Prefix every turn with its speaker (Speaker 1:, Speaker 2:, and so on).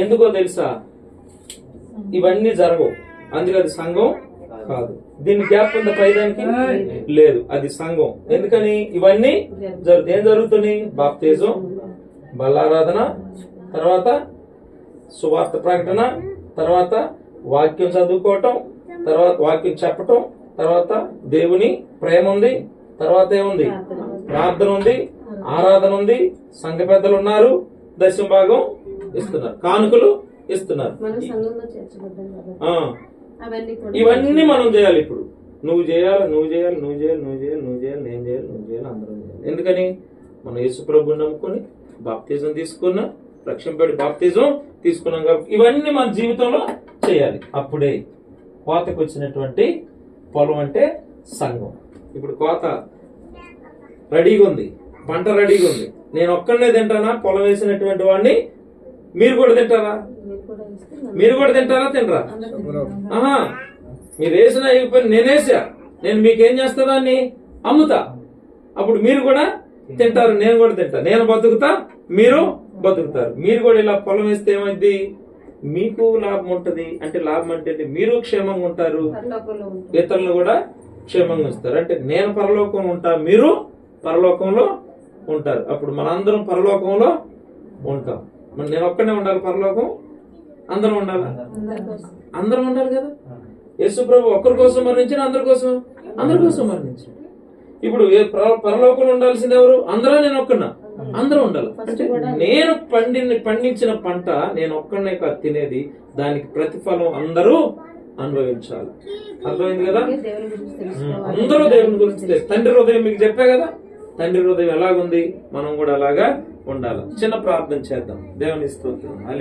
Speaker 1: ఎందుకో తెలుసా? ఇవన్నీ జరగవు, అందుకే అది సంఘం కాదు. దీన్ని గ్యాప్ ఉందా పైదానికి? లేదు, అది సంఘం. ఎందుకని ఇవన్నీ ఏం జరుగుతుంది? బాప్తిజం, బలారాధన, తర్వాత సువార్త ప్రకటన, తర్వాత వాక్యం చదువుకోవటం, తర్వాత వాక్యం చెప్పటం, తర్వాత దేవుని ప్రేమ ఉంది, తర్వాత ఏముంది? ప్రార్థన ఉంది, ఆరాధన ఉంది, సంఘ పెద్దలు ఉన్నారు, దశమ భాగం ఇస్తున్నారు, కానుకలు ఇస్తున్నారు. ఇవన్నీ మనం చేయాలి. ఇప్పుడు నువ్వు చేయాలి, నువ్వు చేయాలి, నువ్వు చేయాలి, నువ్వు చేయాలి, నువ్వు చేయాలి, నేను చేయాలి, నువ్వు చేయాలి, అందరం చేయాలి. ఎందుకని? మనం యేసు ప్రభువుని నమ్ముకొని బాప్తిజం తీసుకున్నాం, రక్షింపబడి బాప్తిజం తీసుకున్నాం కాబట్టి ఇవన్నీ మన జీవితంలో చేయాలి. అప్పుడే కోతకు వచ్చినటువంటి పొలం అంటే సంఘం. ఇప్పుడు కోత రెడీగా ఉంది, పంట రెడీగా ఉంది. నేను ఒక్కడనే తింటానా? పొలం వేసినటువంటి వాడిని మీరు కూడా తింటారా? మీరు కూడా తింటారా? తినరా? ఆహా, మీరు వేసిన అయిపోయి నేనేసా, నేను మీకేం చేస్తా? దాన్ని అమ్ముతా, అప్పుడు మీరు కూడా తింటారు, నేను కూడా తింటా, నేను బతుకుతా, మీరు బతుకుతారు. మీరు కూడా ఇలా పొలం వేస్తే ఏమైంది? మీకు లాభం ఉంటది. అంటే లాభం అంటే మీరు క్షేమంగా ఉంటారు, ఇతరులు కూడా క్షేమంగా ఉంచుతారు. అంటే నేను పరలోకంలో ఉంటా, మీరు పరలోకంలో ఉంటారు. అప్పుడు మనందరం పరలోకంలో ఉంటాం. మరి నేను ఒక్కనే ఉండాలి పరలోకం? అందరం ఉండాలి, అందరం ఉండాలి కదా. యేసు ప్రభు ఒక్కరి కోసం మరణించిన, అందరి కోసం మరణించాడు. ఇప్పుడు పరలోకంలో ఉండాల్సింది ఎవరు? అందరూ? నేను ఒక్కన్నా? అందరూ ఉండాలి. నేను పండించిన పంట నేను ఒక్కడనే కాదు తినేది, దానికి ప్రతిఫలం అందరూ అనుభవించాలి. అర్థమైంది కదా? అందరూ దేవుని గురించి తండ్రి హృదయం మీకు చెప్పా కదా, తండ్రి హృదయం ఎలాగుంది, మనం కూడా అలాగా ఉండాలి. చిన్న ప్రార్థన చేద్దాం. దేవుని స్తోత్రం.